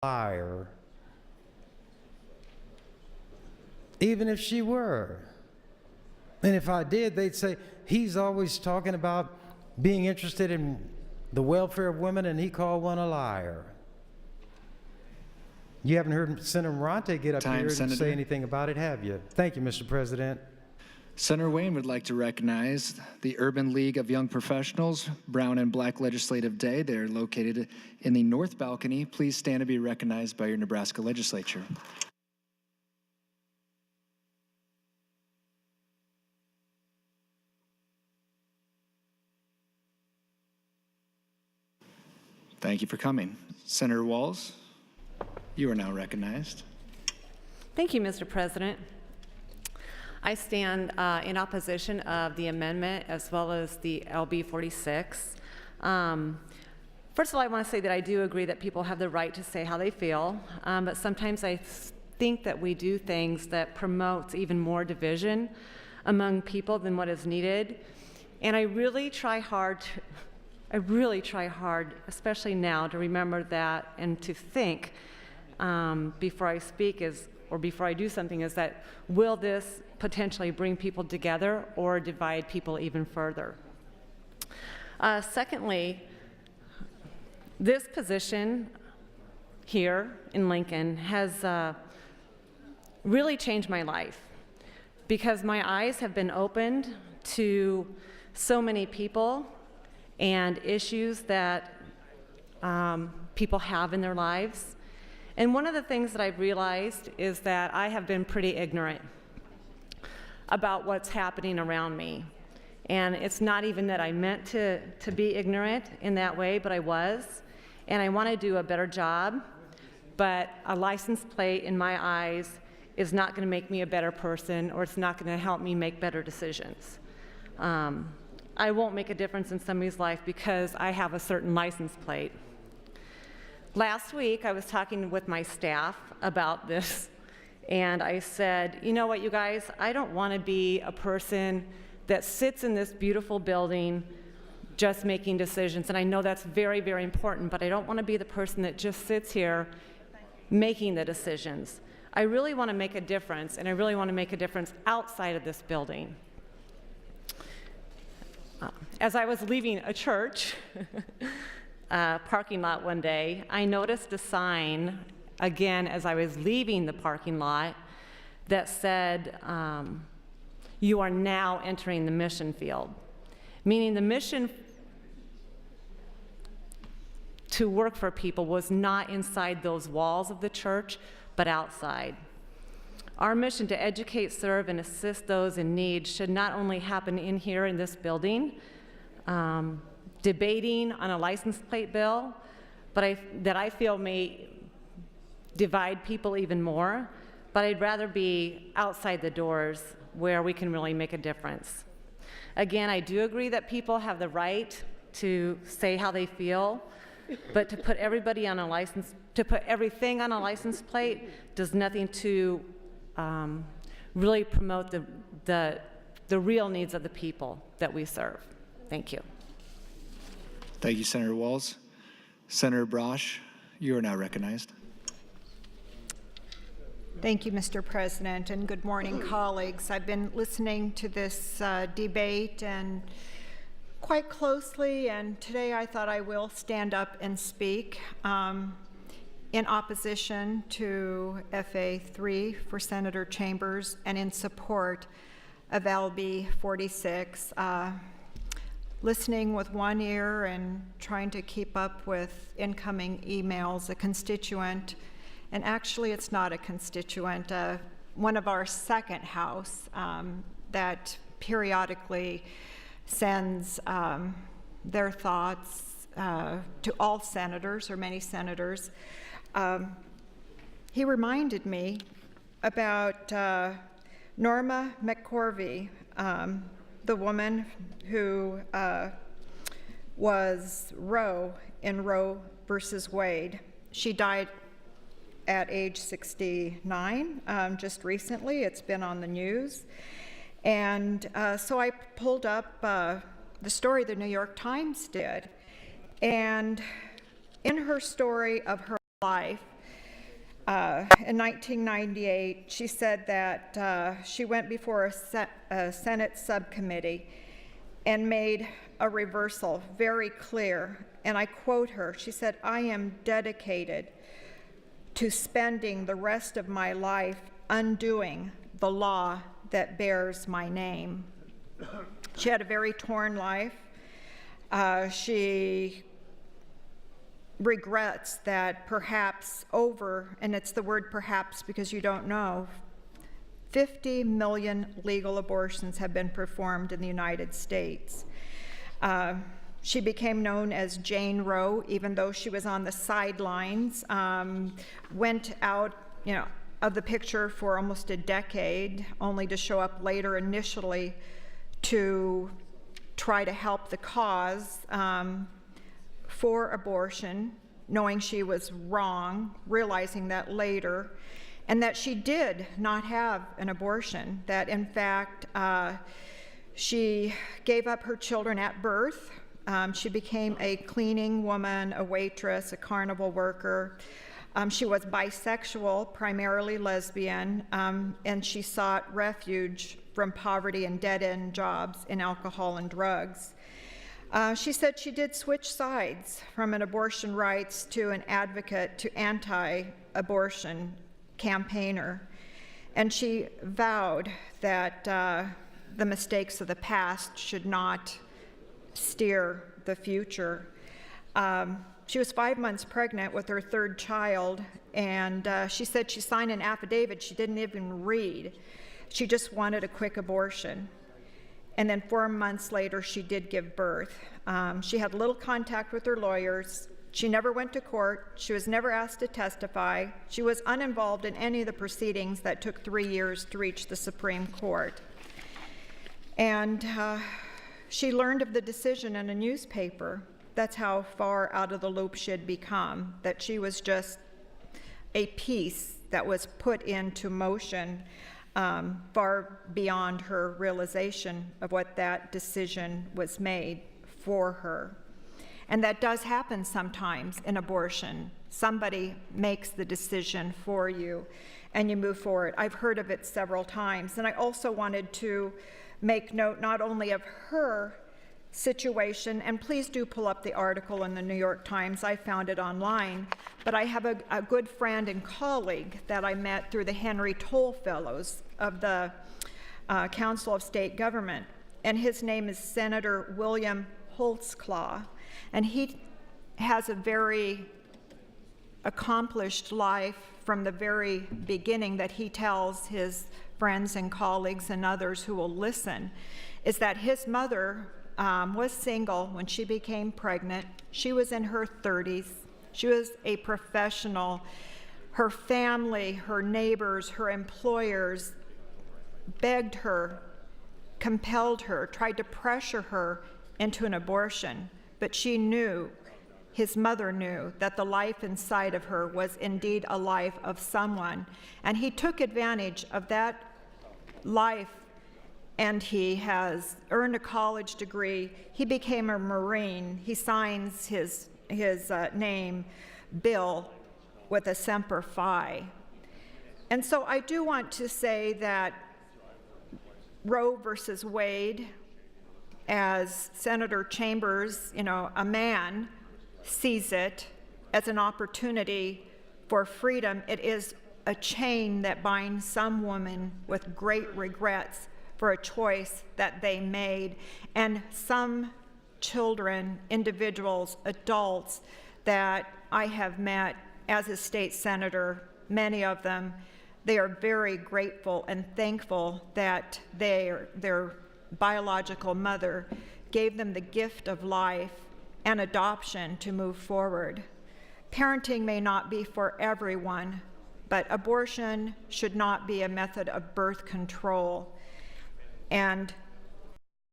liar, even if she were. And if I did, they'd say, he's always talking about being interested in the welfare of women, and he called one a liar. You haven't heard Senator Morante get up here and say anything about it, have you? Thank you, Mr. President. Senator Wayne would like to recognize the Urban League of Young Professionals, Brown and Black Legislative Day. They're located in the North Balcony. Please stand to be recognized by your Nebraska legislature. Thank you for coming. Senator Walz, you are now recognized. Thank you, Mr. President. I stand in opposition of the amendment as well as the LB 46. First of all, I want to say that I do agree that people have the right to say how they feel, but sometimes I think that we do things that promotes even more division among people than what is needed. And I really try hard, especially now, to remember that and to think before I speak or before I do something is that, will this potentially bring people together or divide people even further? Secondly, this position here in Lincoln has really changed my life because my eyes have been opened to so many people and issues that people have in their lives. And one of the things that I've realized is that I have been pretty ignorant about what's happening around me. And it's not even that I meant to be ignorant in that way, but I was. And I want to do a better job. But a license plate in my eyes is not going to make me a better person, or it's not going to help me make better decisions. I won't make a difference in somebody's life because I have a certain license plate. Last week, I was talking with my staff about this, and I said, you know what, you guys, I don't want to be a person that sits in this beautiful building just making decisions, and I know that's very, very important, but I don't want to be the person that just sits here making the decisions. I really want to make a difference, and I really want to make a difference outside of this building. As I was leaving a church parking lot one day, I noticed a sign, again, as I was leaving the parking lot, that said, you are now entering the mission field, meaning the mission to work for people was not inside those walls of the church, but outside. Our mission to educate, serve, and assist those in need should not only happen in here in this building, debating on a license plate bill, but that I feel may divide people even more, but I'd rather be outside the doors where we can really make a difference. Again, I do agree that people have the right to say how they feel, but to put everybody on a license, to put everything on a license plate does nothing to really promote the real needs of the people that we serve. Thank you. Thank you, Senator Walz. Senator Brosh, you are now recognized. Thank you, Mr. President, and good morning, colleagues. I've been listening to this debate and quite closely, and today I thought I will stand up and speak in opposition to FA3 for Senator Chambers and in support of LB 46. Listening with one ear and trying to keep up with incoming emails, a constituent, and actually it's not a constituent, one of our second house that periodically sends their thoughts to all senators or many senators. He reminded me about Norma McCorvey, the woman who was Roe in Roe versus Wade. She died at age 69 just recently. It's been on the news. And so I pulled up the story the New York Times did. And in her story of her life, in 1998, she said that she went before a Senate subcommittee and made a reversal very clear. And I quote her, she said, "I am dedicated to spending the rest of my life undoing the law that bears my name." She had a very torn life. She regrets that perhaps and it's the word perhaps because you don't know, 50 million legal abortions have been performed in the United States. She became known as Jane Roe, even though she was on the sidelines, went out, of the picture for almost a decade, only to show up later initially to try to help the cause for abortion, knowing she was wrong, realizing that later, and that she did not have an abortion, that in fact she gave up her children at birth. She became a cleaning woman, a waitress, a carnival worker. She was bisexual, primarily lesbian, and she sought refuge from poverty and dead-end jobs in alcohol and drugs. She said she did switch sides from an abortion rights to an advocate to anti-abortion campaigner. And she vowed that the mistakes of the past should not steer the future. She was 5 months pregnant with her third child, and she said she signed an affidavit she didn't even read. She just wanted a quick abortion. And then 4 months later, she did give birth. She had little contact with her lawyers. She never went to court. She was never asked to testify. She was uninvolved in any of the proceedings that took 3 years to reach the Supreme Court. And she learned of the decision in a newspaper. That's how far out of the loop she had become, that she was just a piece that was put into motion far beyond her realization of what that decision was made for her. And that does happen sometimes in abortion. Somebody makes the decision for you and you move forward. I've heard of it several times. And I also wanted to make note not only of her situation, and please do pull up the article in the New York Times. I found it online, but I have a good friend and colleague that I met through the Henry Toll Fellows of the Council of State Government, and his name is Senator William Holtzclaw, and he has a very accomplished life from the very beginning that he tells his friends and colleagues and others who will listen, is that his mother was single when she became pregnant. She was in her 30s. She was a professional. Her family, her neighbors, her employers begged her, compelled her, tried to pressure her into an abortion. But she knew, his mother knew, that the life inside of her was indeed a life of someone. And he took advantage of that life, and he has earned a college degree. He became a Marine. He signs his name, Bill, with a Semper Fi. And so I do want to say that Roe versus Wade, as Senator Chambers, a man, sees it as an opportunity for freedom, it is a chain that binds some women with great regrets for a choice that they made, and some children, individuals, adults that I have met as a state senator, many of them, they are very grateful and thankful that their biological mother gave them the gift of life and adoption to move forward. Parenting may not be for everyone, but abortion should not be a method of birth control. And